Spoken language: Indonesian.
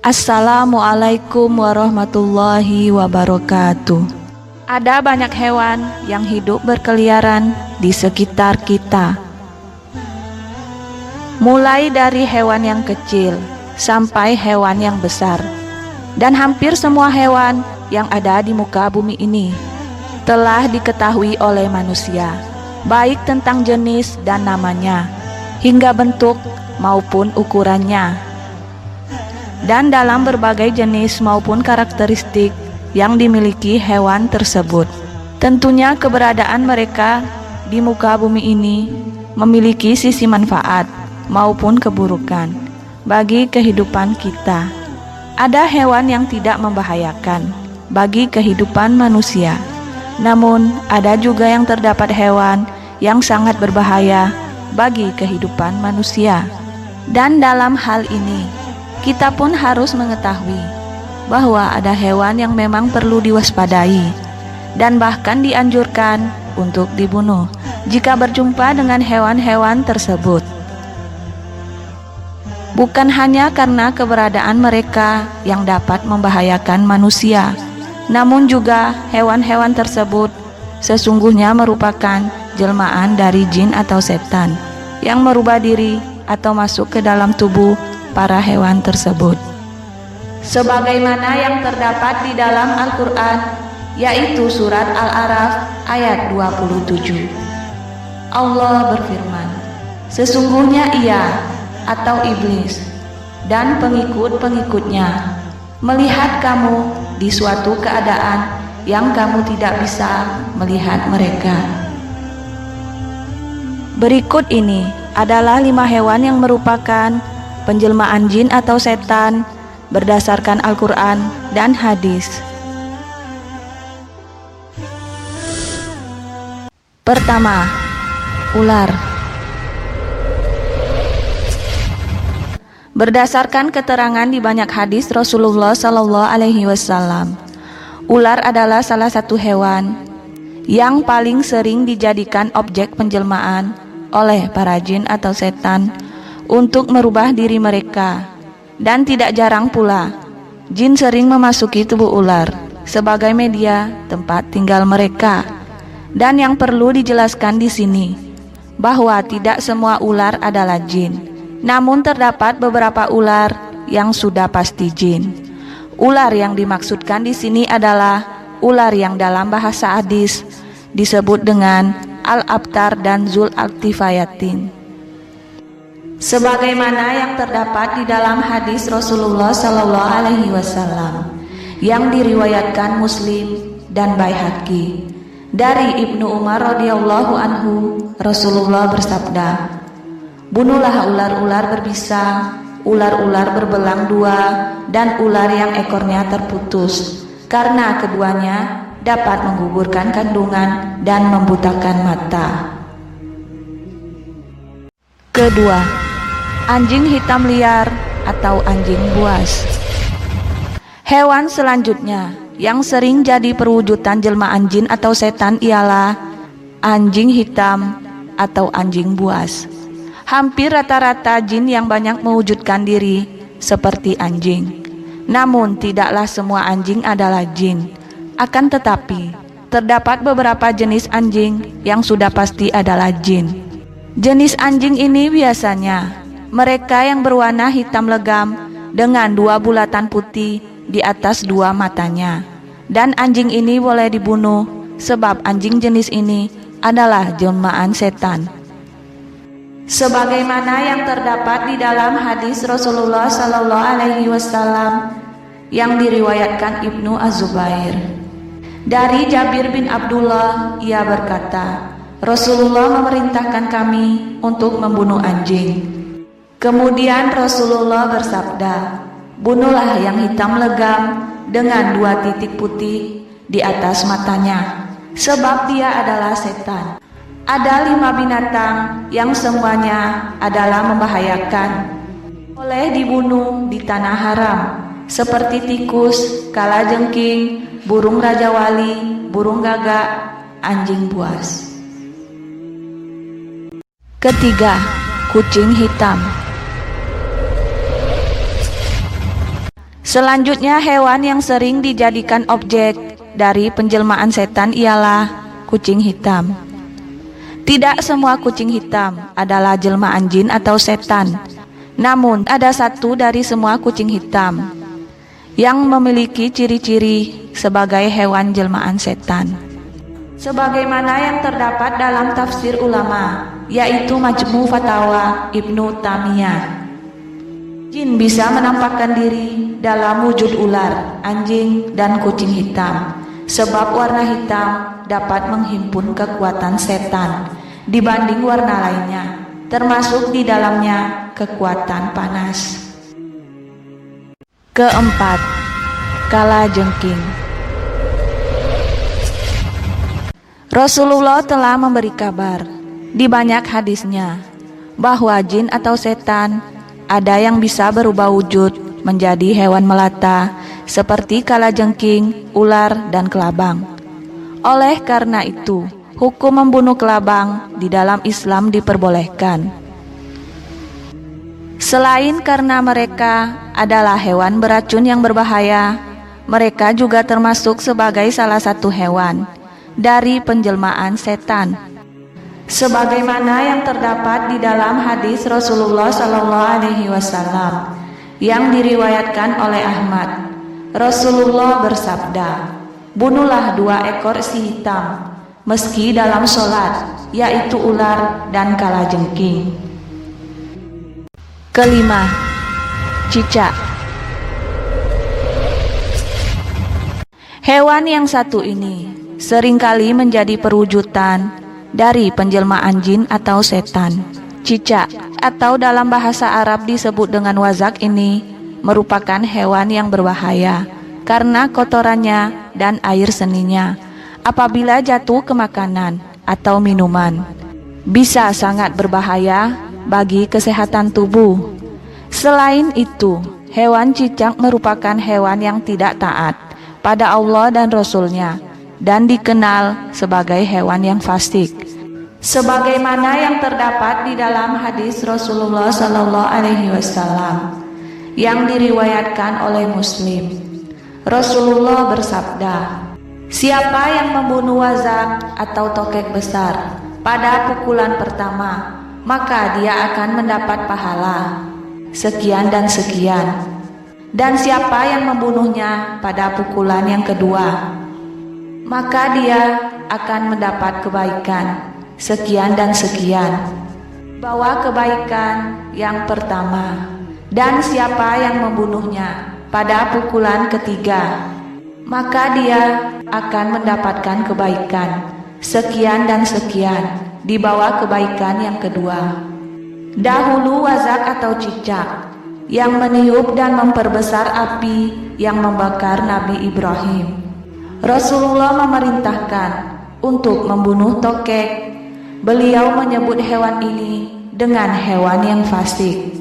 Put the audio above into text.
Assalamualaikum warahmatullahi wabarakatuh. Ada banyak hewan yang hidup berkeliaran di sekitar kita. Mulai dari hewan yang kecil sampai hewan yang besar. Dan hampir semua hewan yang ada di muka bumi ini telah diketahui oleh manusia, baik tentang jenis dan namanya, hingga bentuk maupun ukurannya. Dan dalam berbagai jenis maupun karakteristik yang dimiliki hewan tersebut, tentunya keberadaan mereka di muka bumi ini memiliki sisi manfaat maupun keburukan bagi kehidupan kita. Ada hewan yang tidak membahayakan bagi kehidupan manusia, namun ada juga yang terdapat hewan yang sangat berbahaya bagi kehidupan manusia. Dan dalam hal ini, kita pun harus mengetahui bahwa ada hewan yang memang perlu diwaspadai dan bahkan dianjurkan untuk dibunuh jika berjumpa dengan hewan-hewan tersebut. Bukan hanya karena keberadaan mereka yang dapat membahayakan manusia, namun juga hewan-hewan tersebut sesungguhnya merupakan jelmaan dari jin atau setan yang merubah diri atau masuk ke dalam tubuh para hewan tersebut. Sebagaimana yang terdapat di dalam Al-Quran, yaitu surat Al-A'raf ayat 27. Allah berfirman, sesungguhnya ia atau iblis dan pengikut-pengikutnya melihat kamu di suatu keadaan yang kamu tidak bisa melihat mereka. Berikut ini adalah 5 hewan yang merupakan penjelmaan jin atau setan berdasarkan Al-Quran dan hadis. Pertama, ular. Berdasarkan keterangan di banyak hadis Rasulullah SAW, ular adalah salah satu hewan yang paling sering dijadikan objek penjelmaan oleh para jin atau setan untuk merubah diri mereka. Dan tidak jarang pula jin sering memasuki tubuh ular sebagai media tempat tinggal mereka. Dan yang perlu dijelaskan di sini bahwa tidak semua ular adalah jin, namun terdapat beberapa ular yang sudah pasti jin. Ular yang dimaksudkan di sini adalah ular yang dalam bahasa hadis disebut dengan Al-Abtar dan Zul-Aktifayatin. Sebagaimana yang terdapat di dalam hadis Rasulullah SAW yang diriwayatkan Muslim dan Baihaqi dari Ibnu Umar radhiyallahu anhu, Rasulullah bersabda, bunuhlah ular-ular berbisa, ular-ular berbelang 2, dan ular yang ekornya terputus, karena keduanya dapat menggugurkan kandungan dan membutakan mata. Kedua, anjing hitam liar atau anjing buas. Hewan selanjutnya yang sering jadi perwujudan jelmaan jin atau setan ialah anjing hitam atau anjing buas. Hampir rata-rata jin yang banyak mewujudkan diri seperti anjing. Namun tidaklah semua anjing adalah jin. Akan tetapi terdapat beberapa jenis anjing yang sudah pasti adalah jin. Jenis anjing ini biasanya mereka yang berwarna hitam legam dengan 2 bulatan putih di atas 2 matanya. Dan anjing ini boleh dibunuh sebab anjing jenis ini adalah jelmaan setan. Sebagaimana yang terdapat di dalam hadis Rasulullah SAW yang diriwayatkan Ibnu Az-Zubair. Dari Jabir bin Abdullah, ia berkata, Rasulullah memerintahkan kami untuk membunuh anjing. Kemudian Rasulullah bersabda, bunuhlah yang hitam legam dengan 2 titik putih di atas matanya, sebab dia adalah setan. Ada 5 binatang yang semuanya adalah membahayakan, boleh dibunuh di tanah haram, seperti tikus, kalajengking, burung raja wali, burung gagak, anjing buas. Ketiga, kucing hitam. Selanjutnya, hewan yang sering dijadikan objek dari penjelmaan setan ialah kucing hitam. Tidak semua kucing hitam adalah jelmaan jin atau setan. Namun, ada satu dari semua kucing hitam yang memiliki ciri-ciri sebagai hewan jelmaan setan. Sebagaimana yang terdapat dalam tafsir ulama, yaitu Majmu' Fatawa Ibnu Taimiyah. Jin bisa menampakkan diri dalam wujud ular, anjing, dan kucing hitam, sebab warna hitam dapat menghimpun kekuatan setan dibanding warna lainnya, termasuk di dalamnya kekuatan panas. Keempat, kalajengking. Rasulullah telah memberi kabar di banyak hadisnya bahwa jin atau setan ada yang bisa berubah wujud menjadi hewan melata seperti kalajengking, ular, dan kelabang. Oleh karena itu, hukum membunuh kelabang di dalam Islam diperbolehkan. Selain karena mereka adalah hewan beracun yang berbahaya, mereka juga termasuk sebagai salah satu hewan dari penjelmaan setan. Sebagaimana yang terdapat di dalam hadis Rasulullah SAW yang diriwayatkan oleh Ahmad, Rasulullah bersabda, "Bunuhlah 2 ekor si hitam, meski dalam sholat, yaitu ular dan kalajengking." Kelima, cicak. Hewan yang satu ini seringkali menjadi perwujudan dari penjelmaan jin atau setan. Cicak atau dalam bahasa Arab disebut dengan wazak ini merupakan hewan yang berbahaya karena kotorannya dan air seninya apabila jatuh ke makanan atau minuman bisa sangat berbahaya bagi kesehatan tubuh. Selain itu, hewan cicak merupakan hewan yang tidak taat pada Allah dan Rasul-Nya dan dikenal sebagai hewan yang fasik. Sebagaimana yang terdapat di dalam hadis Rasulullah SAW yang diriwayatkan oleh Muslim. Rasulullah bersabda, "Siapa yang membunuh wazak atau tokek besar pada pukulan pertama, maka dia akan mendapat pahala sekian dan sekian. Dan siapa yang membunuhnya pada pukulan yang kedua, maka dia akan mendapat kebaikan sekian dan sekian, bawa kebaikan yang pertama. Dan siapa yang membunuhnya pada pukulan ketiga, maka dia akan mendapatkan kebaikan sekian dan sekian, di bawah kebaikan yang kedua." Dahulu wazak atau cicak yang meniup dan memperbesar api yang membakar Nabi Ibrahim. Rasulullah memerintahkan untuk membunuh tokek. Beliau menyebut hewan ini dengan hewan yang fasik.